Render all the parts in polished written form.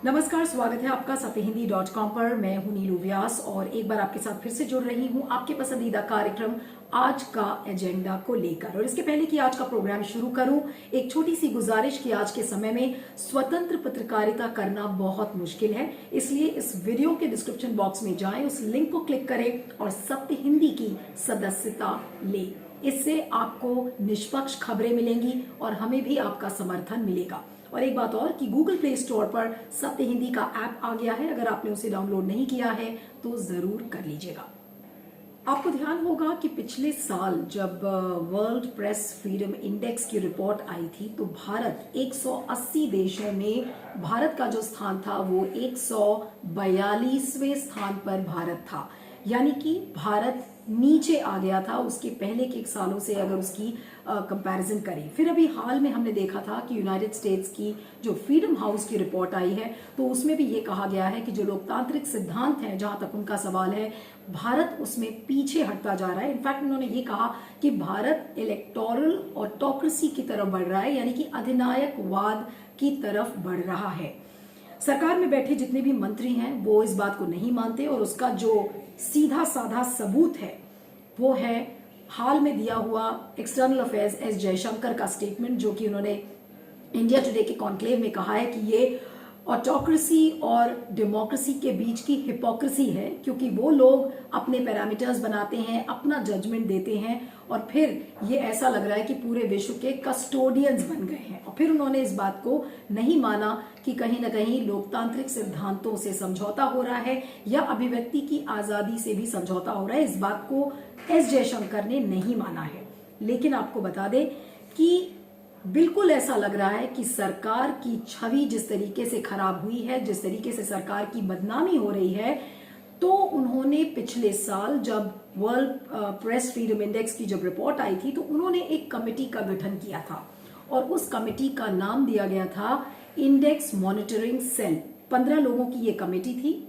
नमस्कार, स्वागत है आपका सत्यहिंदी.com पर। मैं हूं नीलू व्यास और एक बार आपके साथ फिर से जुड़ रही हूं आपके पसंदीदा कार्यक्रम आज का एजेंडा को लेकर। और इसके पहले कि आज का प्रोग्राम शुरू करूं, एक छोटी सी गुजारिश कि आज के समय में स्वतंत्र पत्रकारिता करना बहुत मुश्किल है, इसलिए इस वीडियो के डिस्क्रिप्शन बॉक्स में जाएं, उस लिंक को क्लिक करें और सत्य हिंदी की सदस्यता लें। इससे आपको निष्पक्ष खबरें मिलेंगी और हमें भी आपका समर्थन मिलेगा। और एक बात और कि गूगल प्ले स्टोर पर सत्य हिंदी का ऐप आ गया है, अगर आपने उसे डाउनलोड नहीं किया है तो जरूर कर लीजिएगा। आपको ध्यान होगा कि पिछले साल जब वर्ल्ड प्रेस फ्रीडम इंडेक्स की रिपोर्ट आई थी तो भारत 180 देशों में भारत का जो स्थान था वो 142वें स्थान पर भारत था, यानी कि भारत नीचे आ गया था उसके पहले के सालों से अगर उसकी कंपैरिजन करें। फिर अभी हाल में हमने देखा था कि यूनाइटेड स्टेट्स की जो फ्रीडम हाउस की रिपोर्ट आई है तो उसमें भी ये कहा गया है कि जो लोकतांत्रिक सिद्धांत हैं, जहां तक उनका सवाल है, भारत उसमें पीछे हटता जा रहा है। इनफैक्ट उन्होंने ये कहा कि भारत इलेक्टोरल ऑटोक्रेसी की तरफ बढ़ रहा है, यानी कि अधिनायकवाद की तरफ बढ़ रहा है। सरकार में बैठे जितने भी मंत्री हैं वो इस बात को नहीं मानते और उसका जो सीधा साधा सबूत है वो है हाल में दिया हुआ एक्सटर्नल अफेयर्स एस जयशंकर का स्टेटमेंट, जो कि उन्होंने इंडिया टुडे के कॉन्क्लेव में कहा है कि ये ऑटोक्रेसी और डेमोक्रेसी के बीच की हिपोक्रेसी है, क्योंकि वो लोग अपने पैरामीटर्स बनाते हैं, अपना जजमेंट देते हैं और फिर ये ऐसा लग रहा है कि पूरे विश्व के कस्टोडियंस बन गए हैं। और फिर उन्होंने इस बात को नहीं माना कि कहीं ना कहीं लोकतांत्रिक सिद्धांतों से समझौता हो रहा है या अभिव्यक्ति की आजादी से भी समझौता हो रहा है। इस बात को एस जयशंकर ने नहीं माना है। लेकिन आपको बता दें कि बिल्कुल ऐसा लग रहा है कि सरकार की छवि जिस तरीके से खराब हुई है, जिस तरीके से सरकार की बदनामी हो रही है, तो उन्होंने पिछले साल जब वर्ल्ड प्रेस फ्रीडम इंडेक्स की जब रिपोर्ट आई थी तो उन्होंने एक कमेटी का गठन किया था और उस कमेटी का नाम दिया गया था इंडेक्स मॉनिटरिंग सेल। 15 लोगों की ये कमेटी थी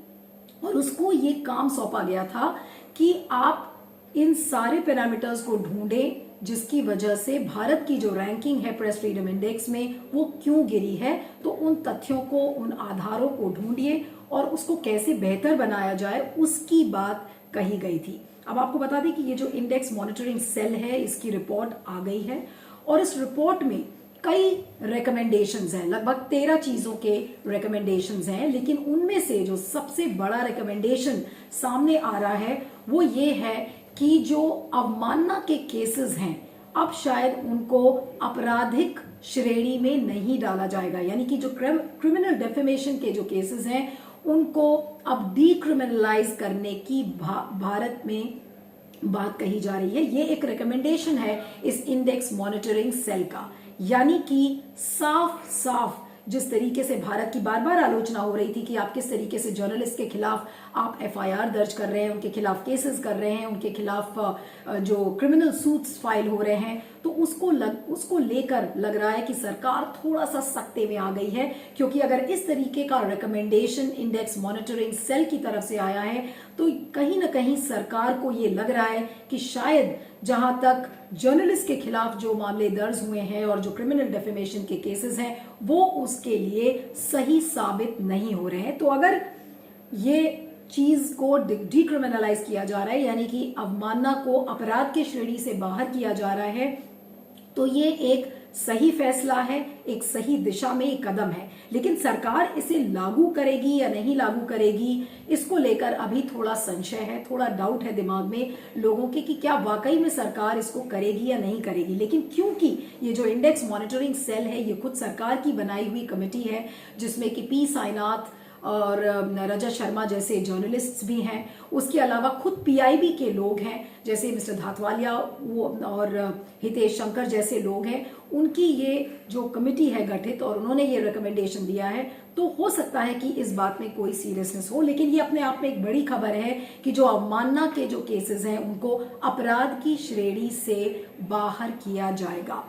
और उसको ये काम सौंपा गया था कि आप इन सारे पैरामीटर्स को ढूंढें जिसकी वजह से भारत की जो रैंकिंग है प्रेस फ्रीडम इंडेक्स में वो क्यों गिरी है। तो उन तथ्यों को, उन आधारों को ढूंढिए और उसको कैसे बेहतर बनाया जाए उसकी बात कही गई थी। अब आपको बता दें कि ये जो इंडेक्स मॉनिटरिंग सेल है इसकी रिपोर्ट आ गई है और इस रिपोर्ट में कई रिकमेंडेशंस हैं, लगभग 13 चीजों के रिकमेंडेशंस हैं, लेकिन उनमें से जो सबसे बड़ा रिकमेंडेशन सामने आ रहा है वो ये है कि जो अवमानना के केसेस हैं अब शायद उनको आपराधिक श्रेणी में नहीं डाला जाएगा, यानी कि जो क्रिमिनल डेफेमेशन के जो केसेस हैं उनको अब डीक्रिमिनलाइज करने की भारत में बात कही जा रही है। ये एक रिकमेंडेशन है इस इंडेक्स मॉनिटरिंग सेल का, यानी कि साफ साफ जिस तरीके से भारत की बार बार आलोचना हो रही थी कि आप किस तरीके से जर्नलिस्ट के खिलाफ आप एफआईआर दर्ज कर रहे हैं, उनके खिलाफ केसेस कर रहे हैं, उनके खिलाफ जो क्रिमिनल सूट्स फाइल हो रहे हैं, तो उसको लेकर लग रहा है कि सरकार थोड़ा सा सख्ते में आ गई है। क्योंकि अगर इस तरीके का रिकमेंडेशन इंडेक्स मॉनिटरिंग सेल की तरफ से आया है तो कहीं ना कहीं सरकार को ये लग रहा है कि शायद जहां तक जर्नलिस्ट के खिलाफ जो मामले दर्ज हुए हैं और जो क्रिमिनल डेफेमेशन के केसेस हैं वो उसके लिए सही साबित नहीं हो रहे हैं। तो अगर ये चीज को डीक्रिमिनलाइज किया जा रहा है, यानी कि अवमानना को अपराध के श्रेणी से बाहर किया जा रहा है, तो ये एक सही फैसला है, एक सही दिशा में एक कदम है। लेकिन सरकार इसे लागू करेगी या नहीं लागू करेगी इसको लेकर अभी थोड़ा संशय है, थोड़ा डाउट है दिमाग में लोगों के कि क्या वाकई में सरकार इसको करेगी या नहीं करेगी। लेकिन क्योंकि ये जो इंडेक्स मॉनिटरिंग सेल है ये खुद सरकार की बनाई हुई कमेटी है जिसमें कि पी साईनाथ और रजत शर्मा जैसे जर्नलिस्ट्स भी हैं, उसके अलावा खुद पीआईबी के लोग हैं जैसे मिस्टर धातवालिया और हितेश शंकर जैसे लोग हैं, उनकी ये जो कमेटी है गठित और उन्होंने ये रिकमेंडेशन दिया है। तो हो सकता है कि इस बात में कोई सीरियसनेस हो, लेकिन ये अपने आप में एक बड़ी खबर है कि जो अवमानना के जो केसेस हैं उनको अपराध की श्रेणी से बाहर किया जाएगा।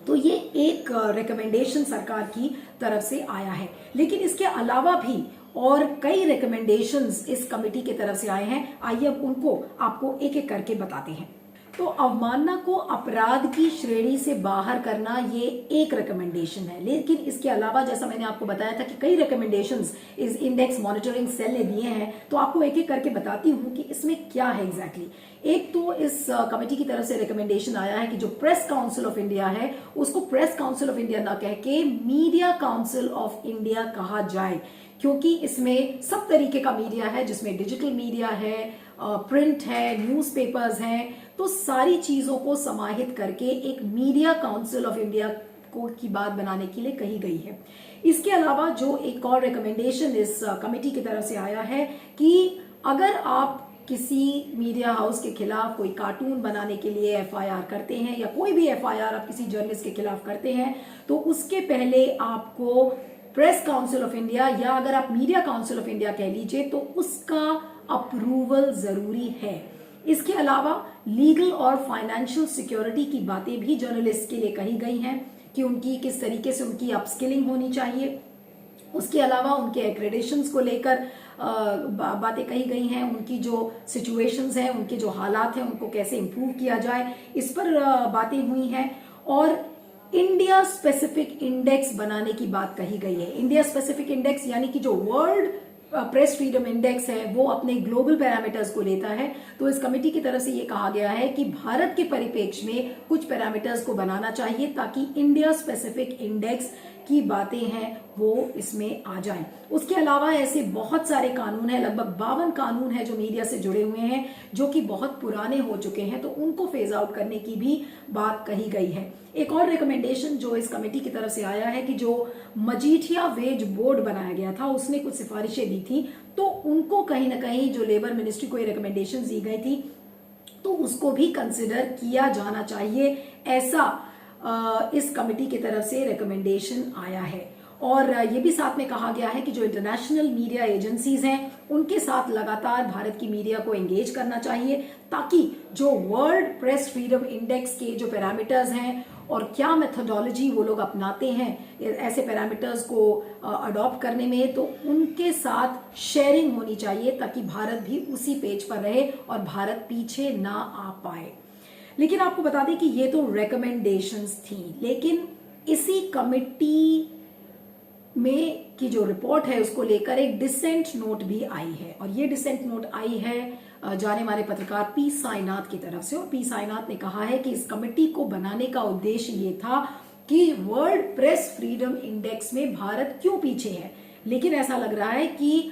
तो ये एक रिकमेंडेशन सरकार की तरफ से आया है, लेकिन इसके अलावा भी और कई रिकमेंडेशंस इस कमेटी की तरफ से आए हैं। आइए अब उनको आपको एक एक करके बताते हैं। तो अवमानना को अपराध की श्रेणी से बाहर करना ये एक रिकमेंडेशन है, लेकिन इसके अलावा जैसा मैंने आपको बताया था कि कई रिकमेंडेशंस इस इंडेक्स मॉनिटरिंग सेल ने दिए हैं, तो आपको एक एक करके बताती हूँ कि इसमें क्या है एग्जैक्टली। एक तो इस कमेटी की तरफ से रिकमेंडेशन आया है कि जो प्रेस काउंसिल ऑफ इंडिया है उसको प्रेस काउंसिल ऑफ इंडिया ना कह के मीडिया काउंसिल ऑफ इंडिया कहा जाए, क्योंकि इसमें सब तरीके का मीडिया है, जिसमें डिजिटल मीडिया है, प्रिंट है, न्यूज़पेपर्स हैं, तो सारी चीजों को समाहित करके एक मीडिया काउंसिल ऑफ इंडिया को की बात बनाने के लिए कही गई है। इसके अलावा जो एक और रिकमेंडेशन इस कमेटी की तरफ से आया है कि अगर आप किसी मीडिया हाउस के खिलाफ कोई कार्टून बनाने के लिए एफआईआर करते हैं या कोई भी एफआईआर आप किसी जर्नलिस्ट के खिलाफ करते हैं, तो उसके पहले आपको प्रेस काउंसिल ऑफ इंडिया या अगर आप मीडिया काउंसिल ऑफ इंडिया कह लीजिए तो उसका अप्रूवल जरूरी है। इसके अलावा लीगल और फाइनेंशियल सिक्योरिटी की बातें भी जर्नलिस्ट के लिए कही गई हैं कि उनकी किस तरीके से उनकी अपस्किलिंग होनी चाहिए। उसके अलावा उनके एक्रेडिशंस को लेकर बातें कही गई हैं, उनकी जो सिचुएशंस हैं, उनके जो हालात हैं, उनको कैसे इंप्रूव किया जाए, इस पर बातें हुई हैं। और इंडिया स्पेसिफिक इंडेक्स बनाने की बात कही गई है। इंडिया स्पेसिफिक इंडेक्स यानी कि जो वर्ल्ड प्रेस फ्रीडम इंडेक्स है वो अपने ग्लोबल पैरामीटर्स को लेता है, तो इस कमेटी की तरफ से ये कहा गया है कि भारत के परिप्रेक्ष्य में कुछ पैरामीटर्स को बनाना चाहिए ताकि इंडिया स्पेसिफिक इंडेक्स की बातें हैं वो इसमें आ जाएं। उसके अलावा ऐसे बहुत सारे कानून हैं, लगभग 52 कानून हैं जो मीडिया से जुड़े हुए हैं, जो कि बहुत पुराने हो चुके हैं, तो उनको फेज आउट करने की भी बात कही गई है। एक और रिकमेंडेशन जो इस कमेटी की तरफ से आया है कि जो मजीठिया वेज बोर्ड बनाया गया था उसने कुछ सिफारिशें दी थी, तो उनको कहीं ना कहीं जो लेबर मिनिस्ट्री को ये रिकमेंडेशन दी गई थी तो उसको भी कंसिडर किया जाना चाहिए, ऐसा इस कमेटी की तरफ से रिकमेंडेशन आया है। और ये भी साथ में कहा गया है कि जो इंटरनेशनल मीडिया एजेंसीज हैं उनके साथ लगातार भारत की मीडिया को एंगेज करना चाहिए ताकि जो वर्ल्ड प्रेस फ्रीडम इंडेक्स के जो पैरामीटर्स हैं और क्या मेथोडोलॉजी वो लोग अपनाते हैं ऐसे पैरामीटर्स को अडॉप्ट करने में, तो उनके साथ शेयरिंग होनी चाहिए ताकि भारत भी उसी पेज पर रहे और भारत पीछे ना आ पाए। लेकिन आपको बता दें कि ये तो रिकमेंडेशंस थी, लेकिन इसी कमिटी में की जो रिपोर्ट है उसको लेकर एक डिसेंट नोट भी आई है, और ये डिसेंट नोट आई है जाने माने पत्रकार पी साईनाथ की तरफ से। और पी साईनाथ ने कहा है कि इस कमेटी को बनाने का उद्देश्य ये था कि वर्ल्ड प्रेस फ्रीडम इंडेक्स में भारत क्यों पीछे है, लेकिन ऐसा लग रहा है कि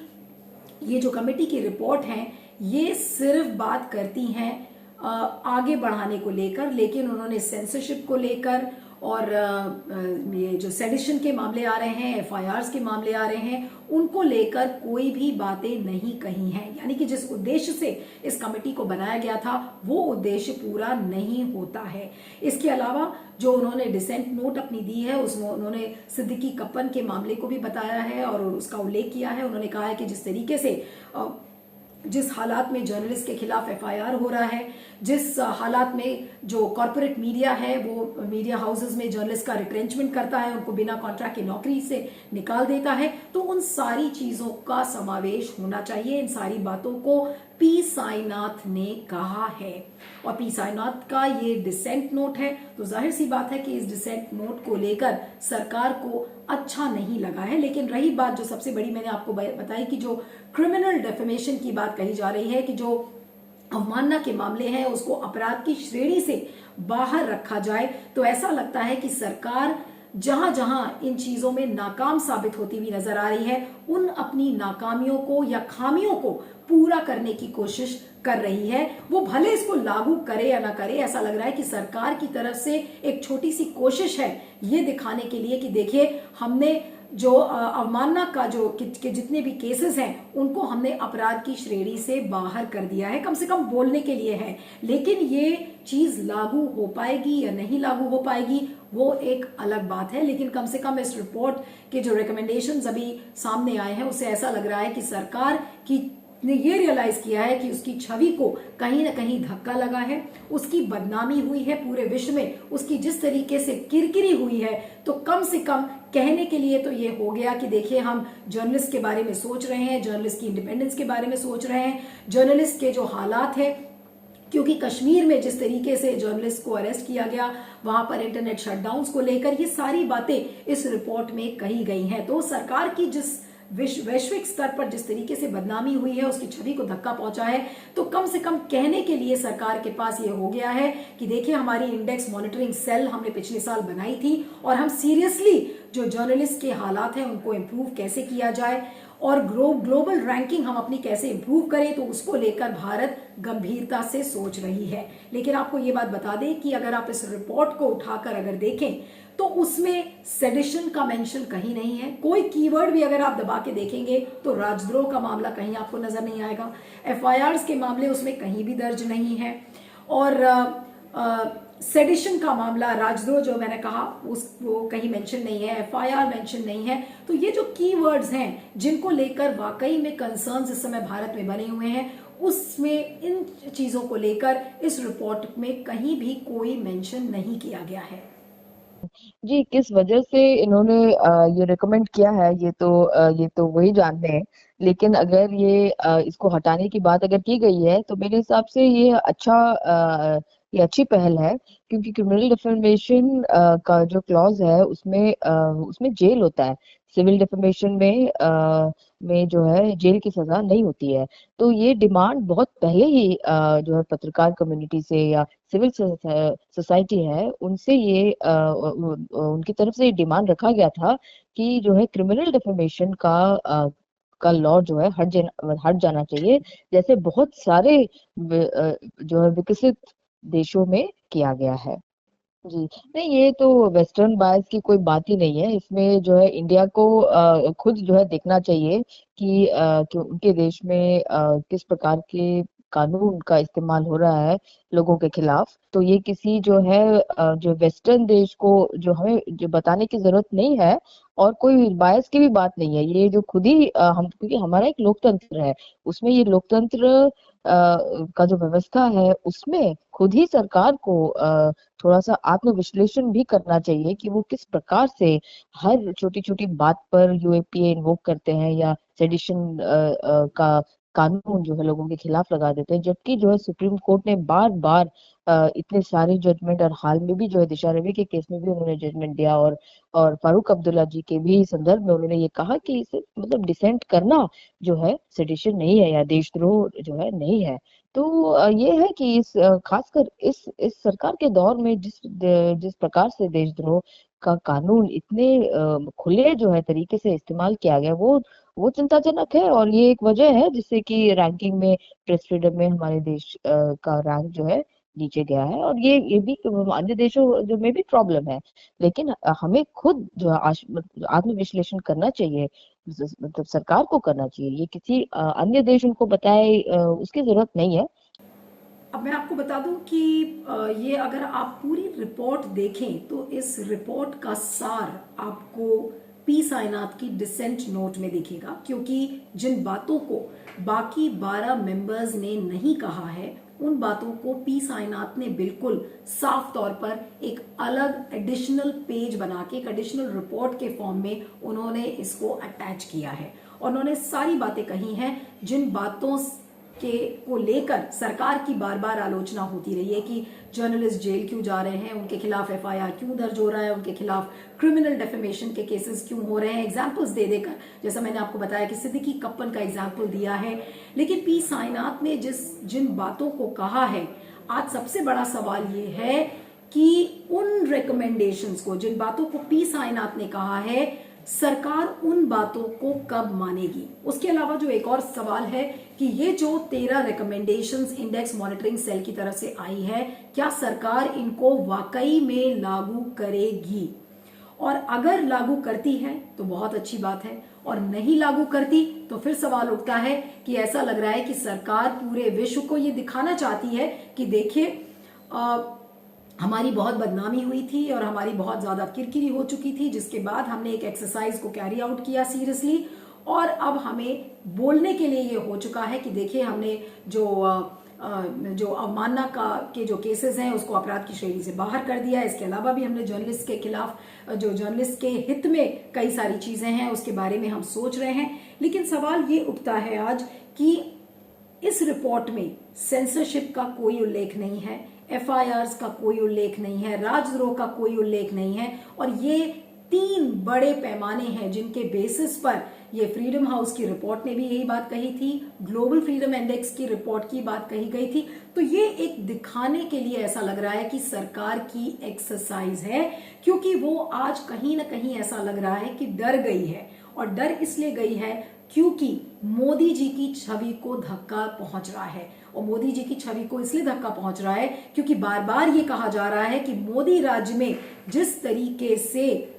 ये जो कमेटी की रिपोर्ट है ये सिर्फ बात करती हैं आगे बढ़ाने को लेकर, लेकिन उन्होंने सेंसरशिप को लेकर और ये जो सेडिशन के मामले आ रहे हैं, एफआईआर्स के मामले आ रहे हैं, उनको लेकर कोई भी बातें नहीं कही हैं। यानी कि जिस उद्देश्य से इस कमेटी को बनाया गया था वो उद्देश्य पूरा नहीं होता है। इसके अलावा जो उन्होंने डिसेंट नोट अपनी दी है उसमें उन्होंने सिद्दीकी कप्पन के मामले को भी बताया है और उसका उल्लेख किया है। उन्होंने कहा है कि जिस तरीके से जिस हालात में जर्नलिस्ट के खिलाफ एफआईआर हो रहा है, जिस हालात में जो कॉर्पोरेट मीडिया है वो मीडिया हाउसेस में जर्नलिस्ट का रिट्रेंचमेंट करता है, उनको बिना कॉन्ट्रैक्ट की नौकरी से निकाल देता है, तो उन सारी चीजों का समावेश होना चाहिए। इन सारी बातों को पी साईनाथ ने कहा है और पी साईनाथ का ये डिसेंट नोट है, तो जाहिर सी बात है कि इस डिसेंट नोट को लेकर सरकार को अच्छा नहीं लगा है। लेकिन रही बात जो सबसे बड़ी मैंने आपको बताई कि जो क्रिमिनल डेफेमेशन की बात कही जा रही है कि जो अवमानना के मामले हैं उसको अपराध की श्रेणी से बाहर रखा जाए, तो ऐसा लगता है कि सरकार जहां जहां इन चीजों में नाकाम साबित होती हुई नजर आ रही है उन अपनी नाकामियों को या खामियों को पूरा करने की कोशिश कर रही है। वो भले इसको लागू करे या ना करे, ऐसा लग रहा है कि सरकार की तरफ से एक छोटी सी कोशिश है ये दिखाने के लिए कि देखिए हमने जो अवमानना का जो के जितने भी केसेस हैं उनको हमने अपराध की श्रेणी से बाहर कर दिया है, कम से कम बोलने के लिए है। लेकिन ये चीज लागू हो पाएगी या नहीं लागू हो पाएगी वो एक अलग बात है। लेकिन कम से कम इस रिपोर्ट के जो रिकमेंडेशंस अभी सामने आए हैं उससे ऐसा लग रहा है कि सरकार की ने ये रियलाइज किया है कि उसकी छवि को कहीं ना कहीं धक्का लगा है, उसकी बदनामी हुई है पूरे विश्व में, उसकी जिस तरीके से किरकिरी हुई है, तो कम से कम कहने के लिए तो ये हो गया कि देखिए हम जर्नलिस्ट के बारे में सोच रहे हैं, जर्नलिस्ट की इंडिपेंडेंस के बारे में सोच रहे हैं, जर्नलिस्ट के जो हालात है क्योंकि कश्मीर में जिस तरीके से जर्नलिस्ट को अरेस्ट किया गया, वहां पर इंटरनेट शटडाउन्स को लेकर, ये सारी बातें इस रिपोर्ट में कही गई हैं। तो सरकार की जिस वैश्विक स्तर पर जिस तरीके से बदनामी हुई है, उसकी छवि को धक्का पहुंचा है, तो कम से कम कहने के लिए सरकार के पास ये हो गया है कि देखिए हमारी इंडेक्स मॉनिटरिंग सेल हमने पिछले साल बनाई थी और हम सीरियसली जो जर्नलिस्ट के हालात हैं उनको इम्प्रूव कैसे किया जाए और ग्लोबल रैंकिंग हम अपनी कैसे इंप्रूव करें, तो उसको लेकर भारत गंभीरता से सोच रही है। लेकिन आपको ये बात बता दें कि अगर आप इस रिपोर्ट को उठाकर अगर देखें तो उसमें सेडिशन का मेंशन कहीं नहीं है। कोई कीवर्ड भी अगर आप दबा के देखेंगे तो राजद्रोह का मामला कहीं आपको नजर नहीं आएगा, एफआईआर्स के मामले उसमें कहीं भी दर्ज नहीं है, और सेडिशन का मामला, राजद्रोह जो मैंने कहा वो कहीं मेंशन नहीं है, एफआईआर मेंशन नहीं है। तो ये जो कीवर्ड्स हैं जिनको लेकर वाकई में कंसर्न्स इस समय भारत में बने हुए हैं, उसमें इन चीजों को लेकर इस रिपोर्ट में कहीं भी कोई मेंशन नहीं किया गया है। जी, किस वजह से इन्होंने ये रिकमेंड किया है, ये तो वही जानते हैं। लेकिन अगर इसको हटाने की बात अगर की गई है तो मेरे हिसाब से ये अच्छी पहल है, क्योंकि क्रिमिनल डिफेमेशन का जो क्लॉज है उसमें जेल होता है। सिविल डिफेमेशन में जो है जेल की सजा नहीं होती है। तो ये डिमांड बहुत पहले ही जो है पत्रकार कम्युनिटी से या सिविल सोसाइटी है उनसे उनकी तरफ से ये डिमांड रखा गया था कि जो है क्रिमिनल डिफेमेशन का लॉ जो है हट जाना चाहिए, जैसे बहुत सारे जो है विकसित देशों में किया गया है। जी, नहीं, ये तो वेस्टर्न बायस की कोई बात ही नहीं है। इसमें जो है इंडिया को खुद जो है देखना चाहिए कि उनके देश में किस प्रकार के कानून का इस्तेमाल हो रहा है लोगों के खिलाफ। तो ये किसी जो है जो वेस्टर्न देश को जो हमें जो बताने की जरूरत नहीं है, और कोई बायस की भी बात नहीं है। ये जो खुद ही हम, क्योंकि हमारा एक लोकतंत्र है, उसमें ये लोकतंत्र का जो व्यवस्था है उसमें खुद ही सरकार को थोड़ा सा आत्मविश्लेषण भी करना चाहिए कि वो किस प्रकार से हर छोटी छोटी बात पर यूएपीए इन्वोक करते हैं या सेडिशन का कानून जो है लोगों के खिलाफ लगा देते हैं। जबकि जो है सुप्रीम कोर्ट ने बार बार इतने सारे जजमेंट, और हाल में भी जो है दिशा रवि के केस में भी उन्होंने जजमेंट दिया, और फारूक अब्दुल्ला जी के भी संदर्भ में उन्होंने ये कहा कि इसे मतलब डिसेंट करना जो है सेडिशन नहीं है या देशद्रोह जो है नहीं है। तो ये है कि खासकर इस सरकार के दौर में जिस प्रकार से देशद्रोह का कानून इतने खुले जो है तरीके से इस्तेमाल किया गया, वो चिंताजनक है। और ये एक वजह है जिससे कि रैंकिंग में, प्रेस फ्रीडम में हमारे देश का रैंक जो है नीचे गया है। और ये भी अन्य देशों जो में भी प्रॉब्लम है। लेकिन हमें खुद जो है आत्मविश्लेषण करना चाहिए, मतलब सरकार को करना चाहिए। ये किसी अन्य देश उनको बताए उसकी जरूरत नहीं है। अब मैं आपको बता दूं कि ये अगर आप पूरी रिपोर्ट देखें तो इस रिपोर्ट का सार आपको पी साईनाथ की डिसेंट नोट में दिखेगा, क्योंकि जिन बातों को बाकी 12 मेंबर्स ने नहीं कहा है उन बातों को पी साईनाथ ने बिल्कुल साफ तौर पर एक अलग एडिशनल पेज बना के, एक एडिशनल रिपोर्ट के फॉर्म में उन्होंने इसको अटैच किया है और उन्होंने सारी बातें कही हैं जिन बातों को लेकर सरकार की बार बार आलोचना होती रही है कि जर्नलिस्ट जेल क्यों जा रहे हैं, उनके खिलाफ एफआईआर क्यों दर्ज हो रहा है, उनके खिलाफ क्रिमिनल डेफेमेशन के केसेस क्यों हो रहे हैं, एग्जाम्पल्स दे देकर, जैसा मैंने आपको बताया कि सिद्दीकी कप्पन का एग्जाम्पल दिया है। लेकिन पी साईनाथ ने जिन बातों को कहा है, आज सबसे बड़ा सवाल ये है कि उन रिकमेंडेशंस को, जिन बातों को पी साईनाथ ने कहा है, सरकार उन बातों को कब मानेगी। उसके अलावा जो एक और सवाल है कि ये जो 13 रिकमेंडेशंस इंडेक्स मॉनिटरिंग सेल की तरफ से आई है, क्या सरकार इनको वाकई में लागू करेगी, और अगर लागू करती है तो बहुत अच्छी बात है, और नहीं लागू करती तो फिर सवाल उठता है कि ऐसा लग रहा है कि सरकार पूरे विश्व को ये दिखाना चाहती है कि देखिए हमारी बहुत बदनामी हुई थी और हमारी बहुत ज्यादा किरकिरी हो चुकी थी, जिसके बाद हमने एक एक्सरसाइज को कैरी आउट किया सीरियसली, और अब हमें बोलने के लिए ये हो चुका है कि देखिए हमने जो अवमानना के जो केसेस हैं उसको अपराध की श्रेणी से बाहर कर दिया। इसके अलावा भी हमने जर्नलिस्ट के खिलाफ, जो जर्नलिस्ट के हित में कई सारी चीजें हैं उसके बारे में हम सोच रहे हैं। लेकिन सवाल ये उठता है आज कि इस रिपोर्ट में सेंसरशिप का कोई उल्लेख नहीं है, एफआईआर्स का कोई उल्लेख नहीं है, राजद्रोह का कोई उल्लेख नहीं है। और ये 3 बड़े पैमाने हैं जिनके बेसिस पर ये फ्रीडम हाउस की रिपोर्ट ने भी यही बात कही थी, ग्लोबल फ्रीडम इंडेक्स की रिपोर्ट की बात कही गई थी। तो ये एक दिखाने के लिए ऐसा लग रहा है कि सरकार की एक्सरसाइज है, क्योंकि वो आज कहीं ना कहीं ऐसा लग रहा है कि डर गई है। और डर इसलिए गई है क्योंकि मोदी जी की छवि को धक्का पहुंच रहा है। और मोदी जी की छवि को इसलिए धक्का पहुंच रहा है क्योंकि बार बार ये कहा जा रहा है कि मोदी राज्य में जिस तरीके से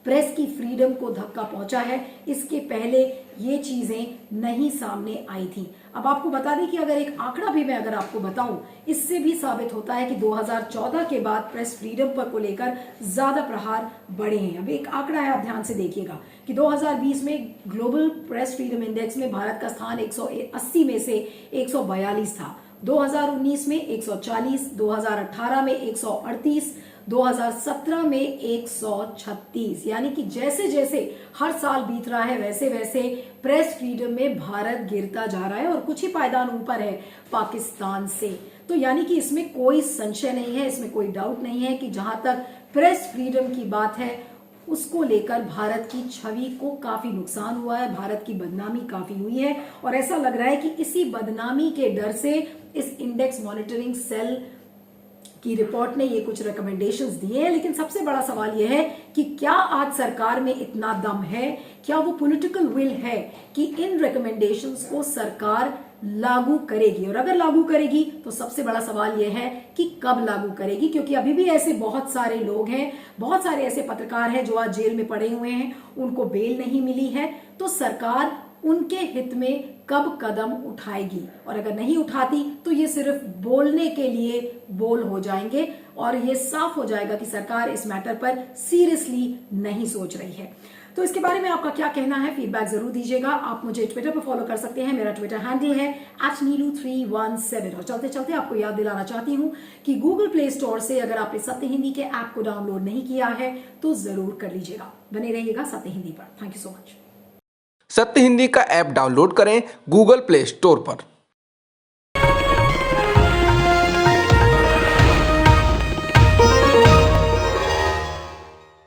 प्रेस की फ्रीडम को धक्का पहुंचा है, इसके पहले ये चीजें नहीं सामने आई थी। अब आपको बता दें कि अगर एक आंकड़ा भी मैं अगर आपको बताऊं, इससे भी साबित होता है कि 2014 के बाद प्रेस फ्रीडम पर को लेकर ज्यादा प्रहार बढ़े हैं। अब एक आंकड़ा है, आप ध्यान से देखिएगा कि 2020 में ग्लोबल प्रेस फ्रीडम इंडेक्स में भारत का स्थान 180 में से 142 था, 2019 में 140, 2018 में 138, 2017 में 136। यानी कि जैसे जैसे हर साल बीत रहा है वैसे वैसे प्रेस फ्रीडम में भारत गिरता जा रहा है और कुछ ही पायदान ऊपर है पाकिस्तान से। तो यानी कि इसमें कोई संशय नहीं है, इसमें कोई डाउट नहीं है कि जहां तक प्रेस फ्रीडम की बात है उसको लेकर भारत की छवि को काफी नुकसान हुआ है, भारत की बदनामी काफी हुई है। और ऐसा लग रहा है कि इसी बदनामी के डर से इस इंडेक्स मॉनिटरिंग सेल की रिपोर्ट ने ये कुछ रिकमेंडेशंस दिए हैं। लेकिन सबसे बड़ा सवाल यह है कि क्या आज सरकार में इतना दम है, क्या वो पॉलिटिकल विल है कि इन रिकमेंडेशंस को सरकार लागू करेगी। और अगर लागू करेगी तो सबसे बड़ा सवाल यह है कि कब लागू करेगी, क्योंकि अभी भी ऐसे बहुत सारे लोग हैं, बहुत सारे ऐसे पत्रकार हैं जो आज जेल में पड़े हुए हैं, उनको बेल नहीं मिली है। तो सरकार उनके हित में कब कदम उठाएगी, और अगर नहीं उठाती तो ये सिर्फ बोलने के लिए बोल हो जाएंगे और ये साफ हो जाएगा कि सरकार इस मैटर पर सीरियसली नहीं सोच रही है। तो इसके बारे में आपका क्या कहना है, फीडबैक जरूर दीजिएगा। आप मुझे ट्विटर पर फॉलो कर सकते हैं, मेरा ट्विटर हैंडल है @neelu317। और चलते चलते आपको याद दिलाना चाहती हूं कि गूगल प्ले स्टोर से अगर आपने सत्य हिंदी के ऐप को डाउनलोड नहीं किया है तो जरूर कर लीजिएगा। बने रहिएगा सत्य हिंदी पर। Thank you so much. सत्य हिंदी का ऐप डाउनलोड करें गूगल प्ले स्टोर पर।